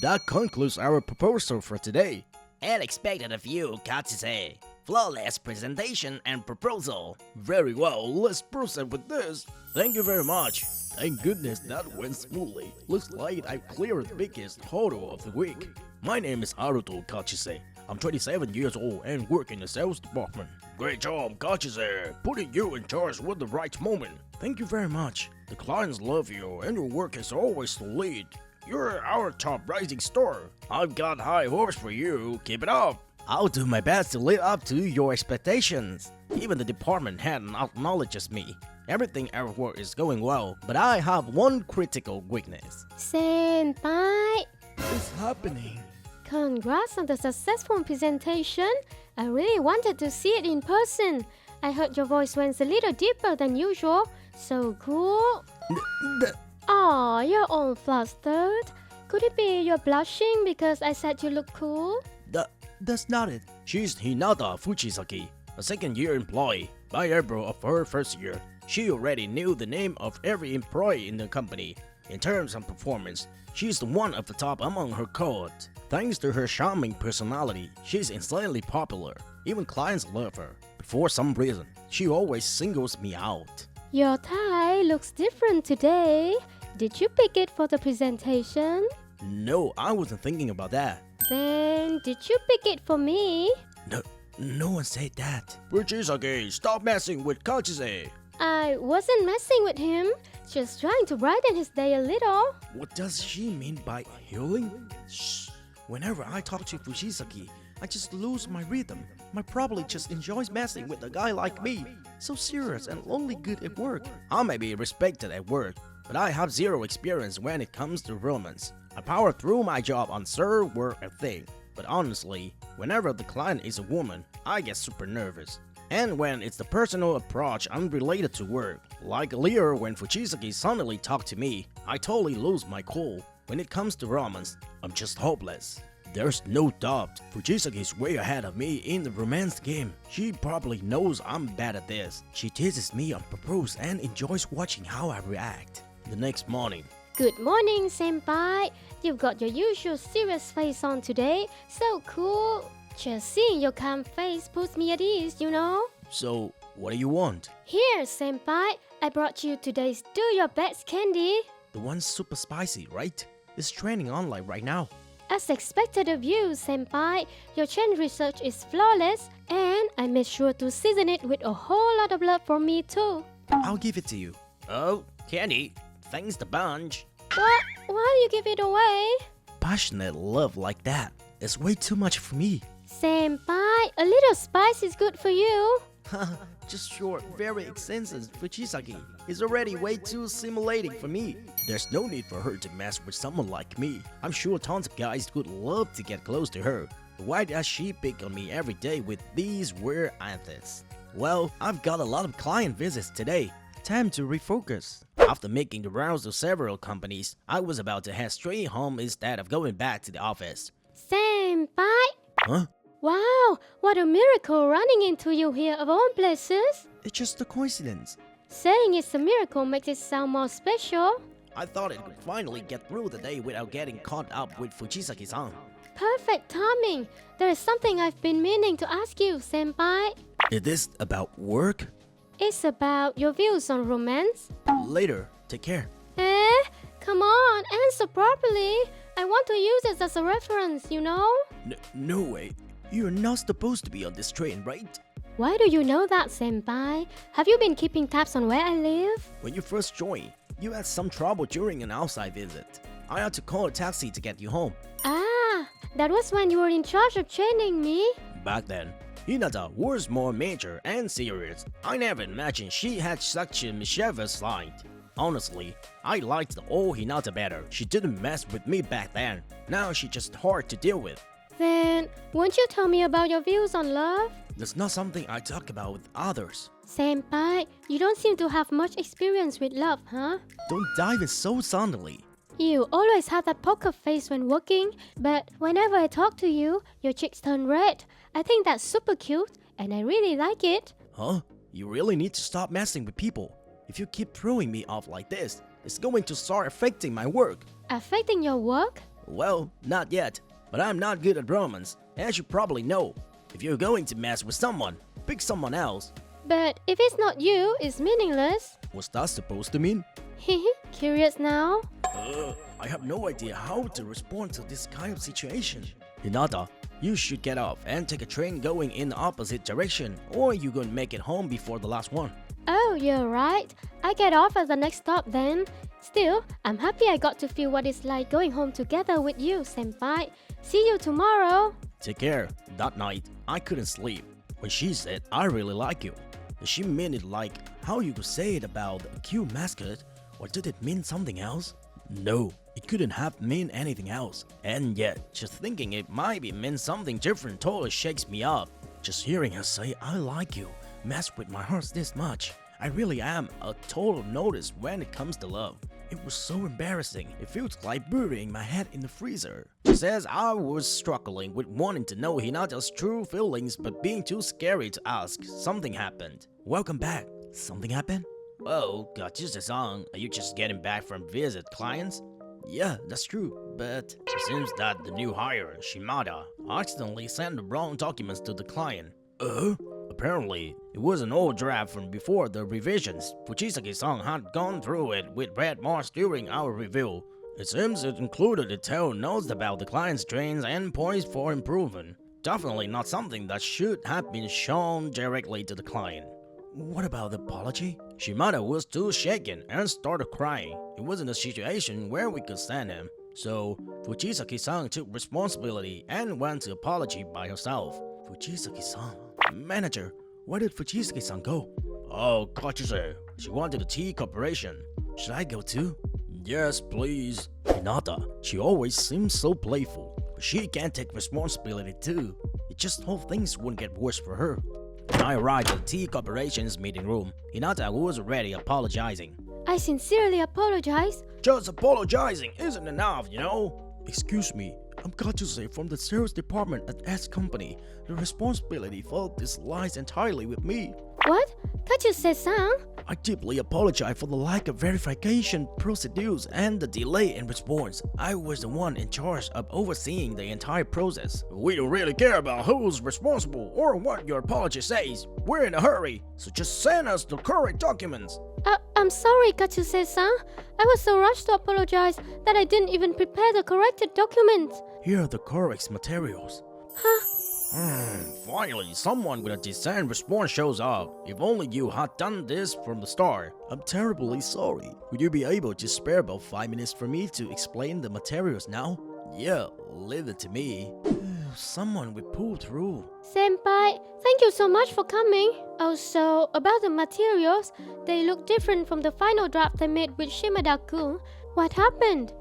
that concludes our proposal for today. And expected of you, Katsuse. Flawless presentation and proposal. Very well, let's proceed with this. Thank you very much. Thank goodness that went smoothly. Looks like I cleared the biggest hurdle of the week. My name is Aruto Kachise. I'm 27 years old and work in the sales department. Great job, Kachise. Putting you in charge was the right moment. Thank you very much. The clients love you and your work is always the lead. You're our top rising star. I've got high hopes for you. Keep it up. I'll do my best to live up to your expectations. Even the department head acknowledges me. Everything at work is going well, but I have one critical weakness. Senpai, What's happening? congrats on the successful presentation. I really wanted to see it in person. I heard your voice went a little deeper than usual. So cool. Aw, you're all flustered. Could it be you're blushing because I said you look cool? That's not it. She's Hinata Fujisaki, a second-year employee. By April of her first year, she already knew the name of every employee in the company. In terms of performance, she's one of the top among her cohort. Thanks to her charming personality, she's insanely popular. Even clients love her. But for some reason, she always singles me out. Your tie looks different today. Did you pick it for the presentation? No, I wasn't thinking about that. Then, did you pick it for me? No one said that. Fujisaki, stop messing with Kachise. I wasn't messing with him, just trying to brighten his day a little. What does she mean by healing? Shh. Whenever I talk to Fujisaki, I just lose my rhythm. My probably just enjoys messing with a guy like me. So serious and only good at work. I may be respected at work, but I have zero experience when it comes to romance. I power through my job on serve work a thing. But honestly, whenever the client is a woman, I get super nervous. And when it's the personal approach unrelated to work, like earlier when Fujisaki suddenly talked to me, I totally lose my cool. When it comes to romance, I'm just hopeless. There's no doubt Fujisaki's way ahead of me in the romance game. She probably knows I'm bad at this. She teases me on purpose and enjoys watching how I react. The next morning. Good morning, senpai. You've got your usual serious face on today. So cool. Just seeing your calm face puts me at ease, you know. So, what do you want? Here, senpai. I brought you today's Do Your Best candy. The one's super spicy, right? It's trending online right now. As expected of you, senpai, your chain research is flawless, and I made sure to season it with a whole lot of love for me too. I'll give it to you. Oh, candy. Thanks the bunch. What? Why you give it away? Passionate love like that is way too much for me. Senpai, a little spice is good for you. Just short, very extensive Fujisaki is already way too stimulating for me. There's no need for her to mess with someone like me. I'm sure tons of guys would love to get close to her. Why does she pick on me every day with these weird antics? Well, I've got a lot of client visits today. Time to refocus. After making the rounds of several companies, I was about to head straight home instead of going back to the office. Senpai! Huh? Wow, what a miracle running into you here of all places. It's just a coincidence. Saying it's a miracle makes it sound more special. I thought it could finally get through the day without getting caught up with Fujisaki-san. Perfect timing. There is something I've been meaning to ask you, senpai. Is this about work? It's about your views on romance. Later. Take care. Come on, answer properly. I want to use it as a reference, you know? No way. You're not supposed to be on this train, right? Why do you know that, senpai? Have you been keeping tabs on where I live? When you first joined, you had some trouble during an outside visit. I had to call a taxi to get you home. Ah, that was when you were in charge of training me. Back then, Hinata was more mature and serious. I never imagined she had such a mischievous side. Honestly, I liked the old Hinata better. She didn't mess with me back then. Now she's just hard to deal with. Then, won't you tell me about your views on love? That's not something I talk about with others. Senpai, you don't seem to have much experience with love, huh? Don't dive in so suddenly. You always have that poker face when working, but whenever I talk to you, your cheeks turn red. I think that's super cute, and I really like it. Huh? You really need to stop messing with people. If you keep throwing me off like this, it's going to start affecting my work. Affecting your work? Well, not yet, but I'm not good at romance, as you probably know. If you're going to mess with someone, pick someone else. But if it's not you, it's meaningless. What's that supposed to mean? Curious now? I have no idea how to respond to this kind of situation. Hinata, you should get off and take a train going in the opposite direction, or you're gonna make it home before the last one. Oh, you're right. I get off at the next stop then. Still, I'm happy I got to feel what it's like going home together with you, senpai. See you tomorrow. Take care. That night, I couldn't sleep. When she said, I really like you, did she mean it like how you could say it about a cute mascot, or did it mean something else? No, it couldn't have meant anything else. And yet, just thinking it might be meant something different totally shakes me up. Just hearing her say, I like you, messed with my heart this much. I really am a total novice when it comes to love. It was so embarrassing. It feels like burying my head in the freezer. She says I was struggling with wanting to know Hinata's true feelings but being too scary to ask. Something happened. Welcome back. Something happened? Oh, Gachisa-san, are you just getting back from visit clients? Yeah, that's true, but it seems that the new hire, Shimada, accidentally sent the wrong documents to the client. Apparently, it was an old draft from before the revisions. Fujisaki-san had gone through it with red marks during our review. It seems it included detailed notes about the client's strengths and points for improvement. Definitely not something that should have been shown directly to the client. What about the apology? Shimada was too shaken and started crying. It wasn't a situation where we could send him. So, Fujisaki-san took responsibility and went to apology by herself. Fujisaki-san. Manager, where did Fujisaki-san go? Oh, Kachise. She wanted a tea corporation. Should I go too? Yes, please. Hinata, she always seems so playful. But she can't take responsibility too. It just hoped things wouldn't get worse for her. When I arrived at the tea corporation's meeting room, Hinata was already apologizing. I sincerely apologize. Just apologizing isn't enough, you know? Excuse me, I'm Kachuse from the sales department at S Company. The responsibility for this lies entirely with me. What? Kachuse-san? I deeply apologize for the lack of verification procedures and the delay in response. I was the one in charge of overseeing the entire process. We don't really care about who's responsible or what your apology says. We're in a hurry, so just send us the correct documents. I'm sorry, Kachuse-san. I was so rushed to apologize that I didn't even prepare the corrected documents. Here are the correct materials. Huh? Finally, someone with a decent response shows up. If only you had done this from the start. I'm terribly sorry. Would you be able to spare about 5 minutes for me to explain the materials now? Yeah, leave it to me. Someone will pull through. Senpai, thank you so much for coming. Also, about the materials, they look different from the final draft I made with Shimada-kun. What happened?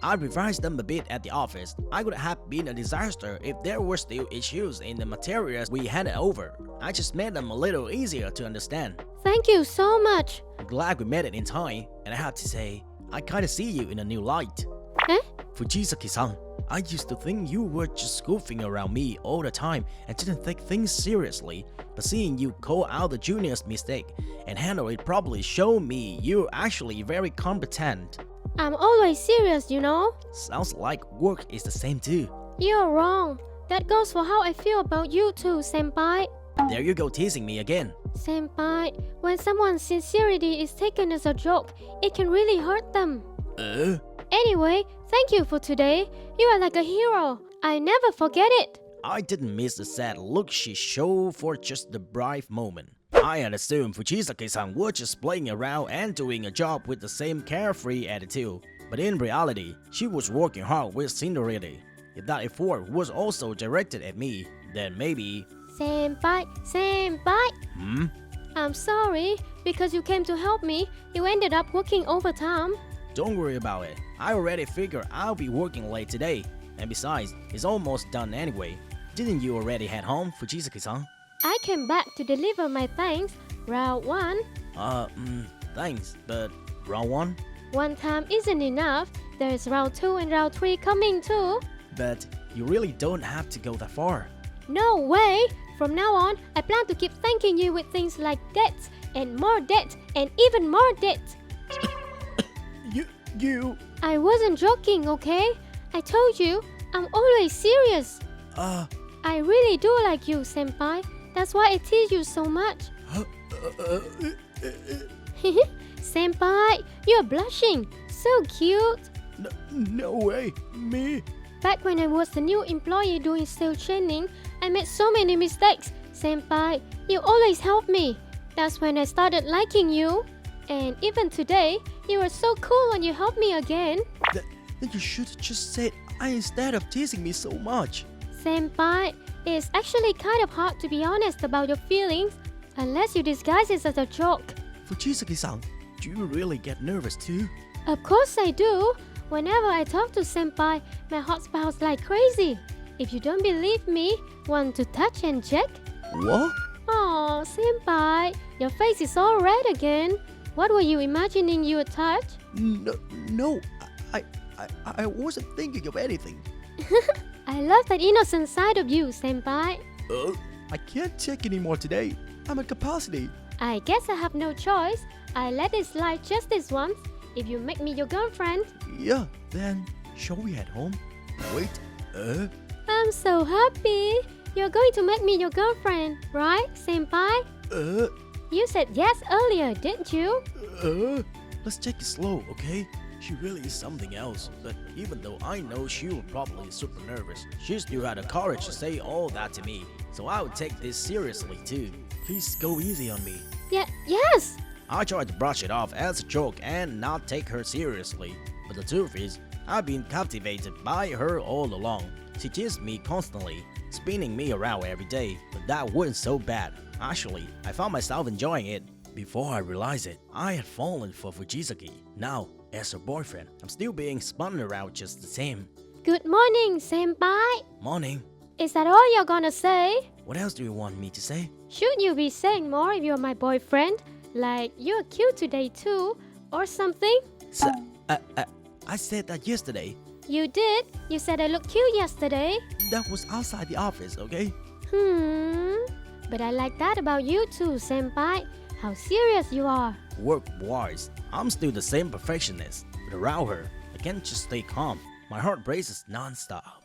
I revised them a bit at the office. I would have been a disaster if there were still issues in the materials we handed over. I just made them a little easier to understand. Thank you so much. I'm glad we made it in time, and I have to say, I kinda see you in a new light. Eh? Fujisaki-san, I used to think you were just goofing around me all the time and didn't take things seriously. But seeing you call out the junior's mistake and handle it properly showed me you're actually very competent. I'm always serious, you know. Sounds like work is the same too. You're wrong. That goes for how I feel about you too, senpai. There you go teasing me again. Senpai, when someone's sincerity is taken as a joke, it can really hurt them. Anyway, thank you for today. You are like a hero. I never forget it. I didn't miss the sad look she showed for just the brief moment. I had assumed Fujisaki-san was just playing around and doing a job with the same carefree attitude. But in reality, she was working hard with sincerity. If that effort was also directed at me, then maybe... Senpai. I'm sorry. Because you came to help me, you ended up working overtime. Don't worry about it. I already figured I'll be working late today. And besides, it's almost done anyway. Didn't you already head home, Fujisaki-san? I came back to deliver my thanks. Round 1. Thanks, but round 1? One time isn't enough. There's round 2 and round 3 coming too. But you really don't have to go that far. No way! From now on, I plan to keep thanking you with things like debts, and more debts, and even more debts. You... I wasn't joking, okay? I told you, I'm always serious. I really do like you, senpai. That's why I tease you so much. Senpai, you're blushing. So cute. No way, me? Back when I was the new employee doing sales training, I made so many mistakes. Senpai, you always help me. That's when I started liking you. And even today, you were so cool when you helped me again. Then you should have just said I instead of teasing me so much. Senpai, it's actually kind of hard to be honest about your feelings unless you disguise it as a joke. Fujisaki-san, do you really get nervous too? Of course I do. Whenever I talk to senpai, my heart pounds like crazy. If you don't believe me, want to touch and check? What? Oh, senpai, your face is all red again. What were you imagining you would touch? No, I wasn't thinking of anything. I love that innocent side of you, senpai. I can't take anymore today. I'm at capacity. I guess I have no choice. I let it slide just this once. If you make me your girlfriend. Yeah, then shall we head home? Wait, I'm so happy. You're going to make me your girlfriend, right, senpai? You said yes earlier, didn't you? Let's take it slow, okay? She really is something else. But even though I know she was probably super nervous, she still had the courage to say all that to me. So I would take this seriously too. Please go easy on me. Yes! I tried to brush it off as a joke and not take her seriously. But the truth is, I've been captivated by her all along. She teased me constantly, spinning me around every day, but that wasn't so bad. Actually, I found myself enjoying it. Before I realized it, I had fallen for Fujisaki. Now, as her boyfriend, I'm still being spun around just the same. Good morning, senpai. Morning. Is that all you're gonna say? What else do you want me to say? Should you be saying more if you're my boyfriend? Like, you're cute today too, or something? I said that yesterday. You did? You said I looked cute yesterday. That was outside the office, okay? But I like that about you too, senpai. How serious you are. Work-wise, I'm still the same perfectionist. But around her, I can't just stay calm. My heart races non-stop.